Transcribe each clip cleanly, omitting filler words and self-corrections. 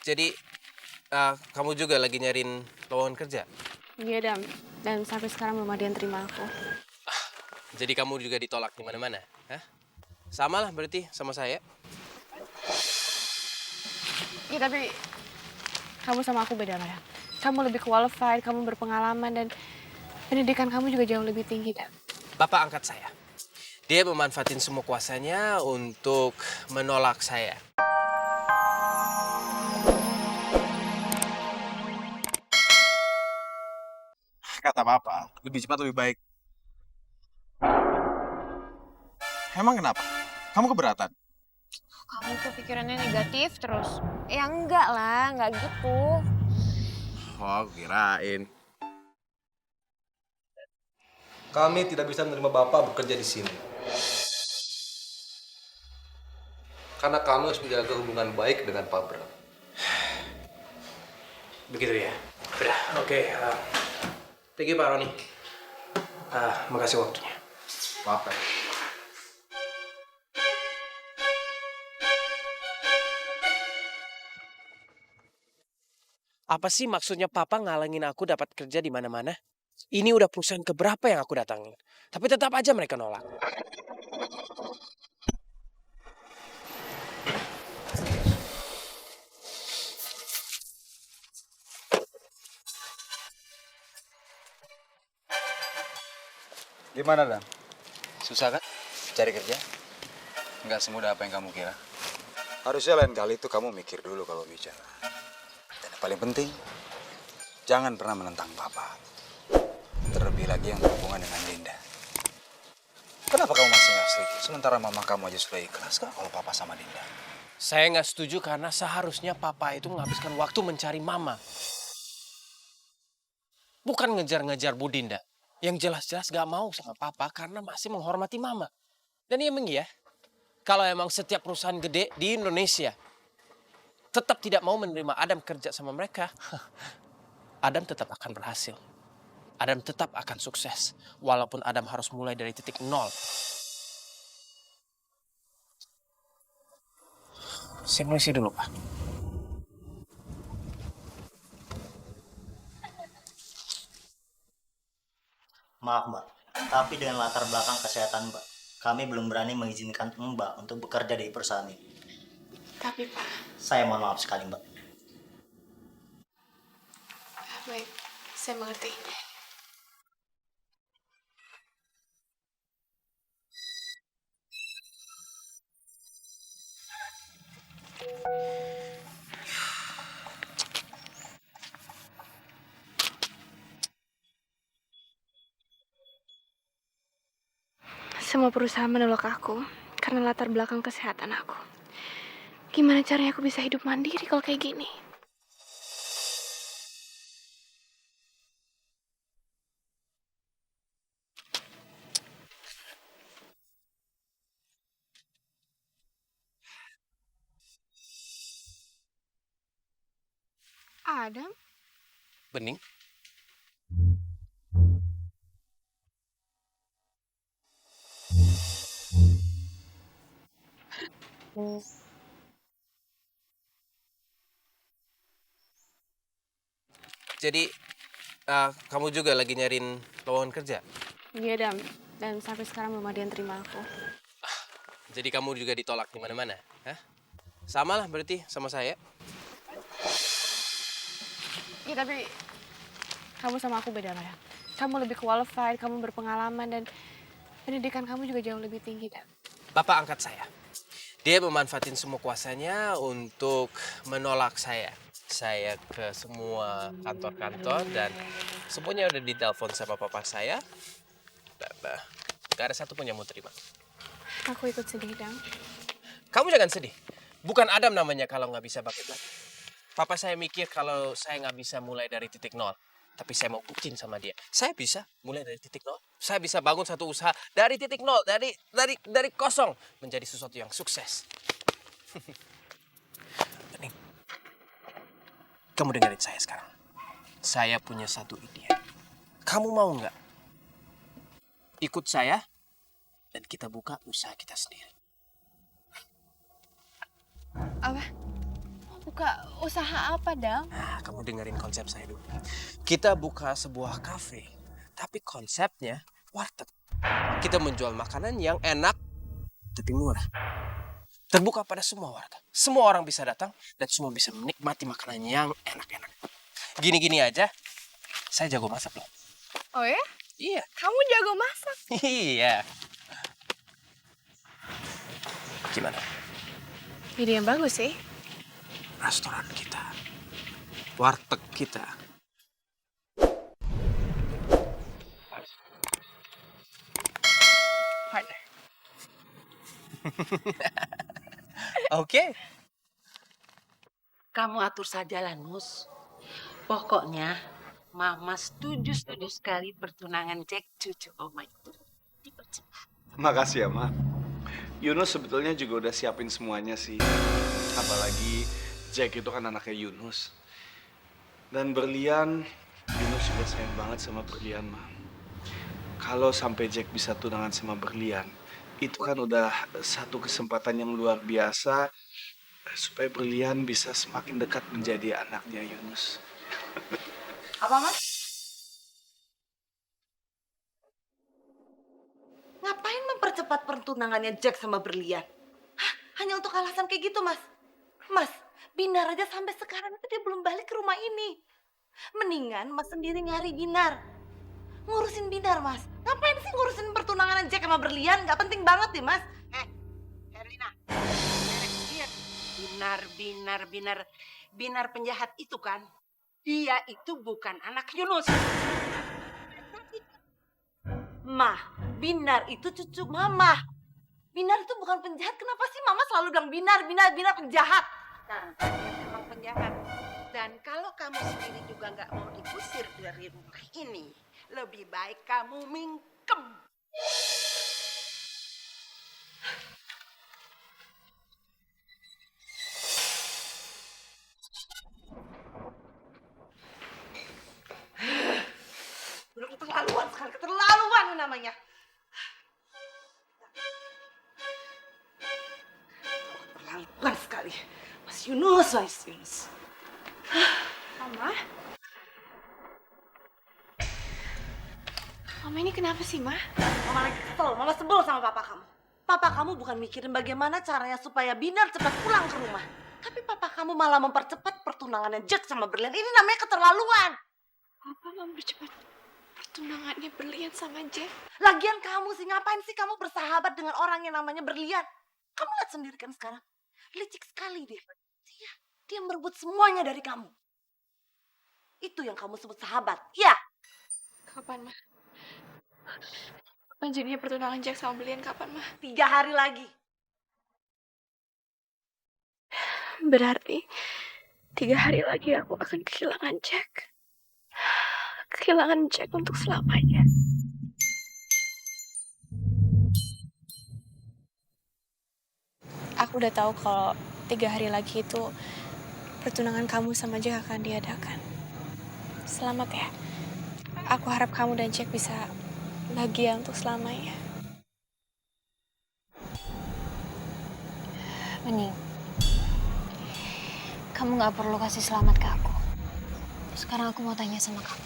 Jadi, kamu juga lagi nyariin lowongan kerja? Iya, dan sampai sekarang belum ada yang terima aku. Jadi kamu juga ditolak di mana-mana? Hah? Sama lah berarti sama saya. Iya, tapi kamu sama aku beda lah ya. Kamu lebih qualified, kamu berpengalaman, dan pendidikan kamu juga jauh lebih tinggi, Dan. Bapak angkat saya. Dia memanfaatin semua kuasanya untuk menolak saya. Kata Papa, lebih cepat lebih baik. Emang kenapa? Kamu keberatan? Kamu tuh pikirannya negatif terus. Ya enggak lah, enggak gitu. Oh, kirain. Kami tidak bisa menerima Bapak bekerja di sini. Karena kami harus menjaga hubungan baik dengan Pak Bram. Begitu ya? Udah, oke. Pergi Pak Roni. Makasih waktunya. Papa. Apa sih maksudnya Papa ngalangin aku dapat kerja di mana-mana? Ini udah perusahaan keberapa yang aku datangin. Tapi tetap aja mereka nolak. Gimana, Dan? Susah kan cari kerja? Nggak semudah apa yang kamu kira. Harusnya lain kali itu kamu mikir dulu kalau bicara. Dan yang paling penting, jangan pernah menentang Papa. Terlebih lagi yang berhubungan dengan Dinda. Kenapa kamu masih nggak setuju? Sementara mama kamu aja sudah ikhlas kak kalau Papa sama Dinda. Saya nggak setuju karena seharusnya Papa itu menghabiskan waktu mencari Mama. Bukan ngejar-ngejar Bu Dinda. Yang jelas-jelas gak mau sama Papa karena masih menghormati Mama. Dan emang ya, kalau emang setiap perusahaan gede di Indonesia tetap tidak mau menerima Adam kerja sama mereka, Adam tetap akan berhasil. Adam tetap akan sukses, walaupun Adam harus mulai dari titik nol. Saya permisi dulu, Pak. Maaf Mbak, tapi dengan latar belakang kesehatan Mbak, kami belum berani mengizinkan Mbak untuk bekerja di perusahaan ini. Tapi Pak, Saya mohon maaf sekali Mbak. baik, saya mengerti. Semua perusahaan menolak aku karena latar belakang kesehatan aku. Gimana caranya aku bisa hidup mandiri kalau kayak gini? Adam? Bening? Jadi, kamu juga lagi nyariin lowongan kerja? Iya, dan sampai sekarang belum ada yang terima aku. Jadi kamu juga ditolak di mana-mana? Hah? Sama lah berarti sama saya. Iya, tapi kamu sama aku beda lah ya. Kamu lebih qualified, kamu berpengalaman, dan pendidikan kamu juga jauh lebih tinggi, Dan. Bapak angkat saya. Dia memanfaatin semua kuasanya untuk menolak saya. Saya ke semua kantor-kantor dan semuanya udah ditelepon sama papa saya. Dan gak ada satu pun yang mau terima. Aku ikut sedih, Dan. Kamu jangan sedih. Bukan Adam namanya kalau nggak bisa bangkit lagi. Papa saya mikir kalau saya nggak bisa mulai dari titik nol. Tapi saya mau buktiin sama dia. Saya bisa mulai dari titik nol. Saya bisa bangun satu usaha dari titik nol. Dari kosong. Menjadi sesuatu yang sukses. Bening. Kamu dengerin saya sekarang. Saya punya satu ide. Kamu mau nggak? Ikut saya. Dan kita buka usaha kita sendiri. Apa? Buka usaha apa, Dam? Nah, kamu dengerin konsep saya dulu. Kita buka sebuah kafe, tapi konsepnya warteg. Kita menjual makanan yang enak, tapi murah. Terbuka pada semua warga. Semua orang bisa datang dan semua bisa menikmati makanan yang enak-enak. Gini-gini aja, saya jago masak loh. Oh ya? Iya. Kamu jago masak? Iya. Gimana? Ide yang bagus sih. Restoran kita, warteg kita. Partner. Oke. Kamu atur saja lah, Nus. Pokoknya, Mama setuju sekali pertunangan Jack cucu Oma itu dipercepat. Makasih ya, Ma. Yunus sebetulnya juga udah siapin semuanya sih. Apalagi Jack itu kan anaknya Yunus. Dan berlian, Yunus juga sayang banget sama berlian, Ma. Kalau sampai Jack bisa tunangan sama berlian, itu kan udah satu kesempatan yang luar biasa supaya berlian bisa semakin dekat menjadi anaknya Yunus. Apa, Mas? Ngapain mempercepat pertunangannya Jack sama berlian? Hah, hanya untuk alasan kayak gitu, Mas? Mas, Binar aja sampai sekarang itu dia belum balik ke rumah ini. Mendingan Mas sendiri nyari Binar. Ngurusin Binar, Mas. Ngapain sih ngurusin pertunangan Jack sama berlian? Gak penting banget deh, Mas. Herlina. Binar penjahat itu kan? Dia itu bukan anak Yunus. Ma, Binar itu cucu Mama. Binar itu bukan penjahat. Kenapa sih Mama selalu bilang Binar penjahat? Karena dia memang penjahat. Dan kalau kamu sendiri juga nggak mau diusir dari rumah ini, lebih baik kamu mingkem. Udah keterlaluan sekali, keterlaluan namanya. Keterlaluan sekali. Mas Yunus. Mama? Mama ini kenapa sih, Ma? Mama lagi kesel, Mama sebel sama papa kamu. Papa kamu bukan mikirin bagaimana caranya supaya Binar cepat pulang ke rumah. Tapi papa kamu malah mempercepat pertunangannya Jack sama Berlian. Ini namanya keterlaluan. Papa mempercepat pertunangannya Berlian sama Jack. Lagian kamu sih, ngapain sih kamu bersahabat dengan orang yang namanya Berlian? Kamu lihat sendiri kan sekarang. Licik sekali dia. Dia merebut semuanya dari kamu. Itu yang kamu sebut sahabat, ya? Kapan, Ma? Kapan jadinya pertunangan Jack sama Berlian, kapan, Ma? 3 hari lagi. Berarti 3 hari lagi aku akan kehilangan Jack. Kehilangan Jack untuk selamanya. Aku udah tahu kalau 3 hari lagi itu pertunangan kamu sama Jack akan diadakan. Selamat ya. Aku harap kamu dan Jack bisa bahagia untuk selamanya. Bening, kamu gak perlu kasih selamat ke aku. Sekarang aku mau tanya sama kamu.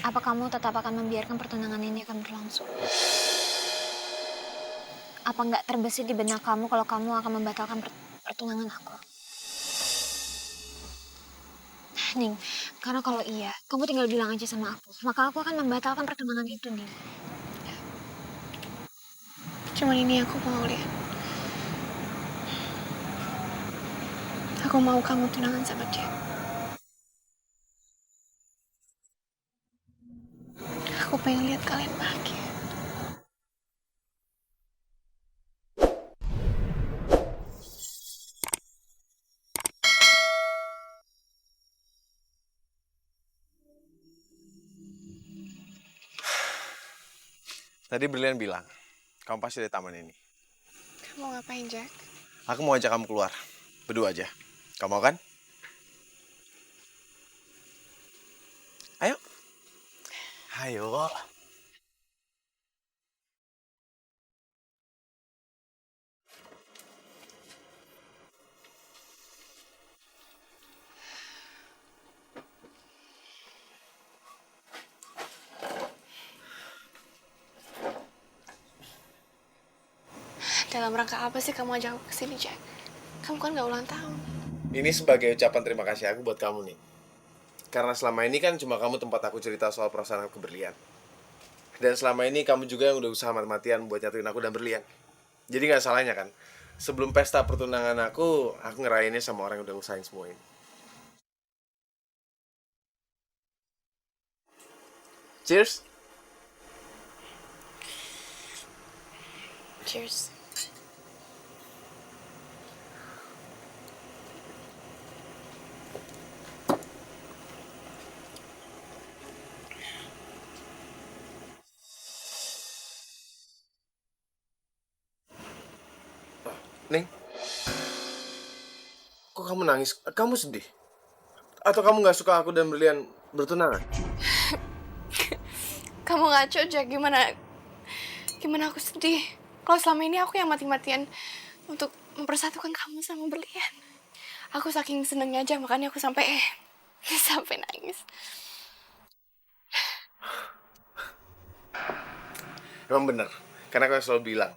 Apa kamu tetap akan membiarkan pertunangan ini akan berlangsung? Apa nggak terbesit di benak kamu kalau kamu akan membatalkan pertunangan aku? Ning, karena kalau iya, kamu tinggal bilang aja sama aku. Maka aku akan membatalkan pertunangan itu, Ning. Cuman ini aku mau lihat. Aku mau kamu tunangan sama Jack. Aku pengen lihat kalian bahagia. Tadi Brilian bilang, kamu pasti di taman ini. Kamu ngapain, Jack? Aku mau ajak kamu keluar. Berdua aja. Kamu mau kan? Ayo. Ayo. Dalam rangka apa sih kamu ajak aku kesini, Jack? Kamu kan gak ulang tahun. Ini sebagai ucapan terima kasih aku buat kamu nih. Karena selama ini kan cuma kamu tempat aku cerita soal perasaan aku ke Berlian. Dan selama ini kamu juga yang udah usaha mati-matian buat nyatuin aku dan Berlian. Jadi gak salahnya kan, sebelum pesta pertunangan aku ngerayainnya sama orang yang udah usahain semua ini. Cheers. Cheers. Neng, kok kamu nangis? Kamu sedih? Atau kamu gak suka aku dan Berlian bertunangan? Kamu ngaco, Jack. Gimana aku sedih? Kalau selama ini aku yang mati-matian untuk mempersatukan kamu sama Berlian. Aku saking senengnya aja, makanya aku sampai nangis. Emang bener, karena aku selalu bilang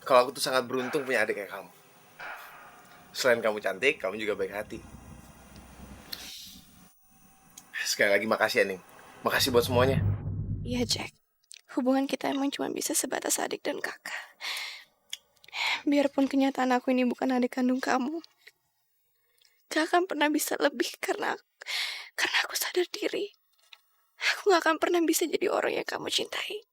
kalau aku tuh sangat beruntung punya adik kayak kamu. Selain kamu cantik, kamu juga baik hati. Sekali lagi makasih ya, Ning. Makasih buat semuanya. Iya, Jack. Hubungan kita emang cuma bisa sebatas adik dan kakak. Biarpun kenyataan aku ini bukan adik kandung kamu, gak akan pernah bisa lebih karena aku sadar diri. Aku gak akan pernah bisa jadi orang yang kamu cintai.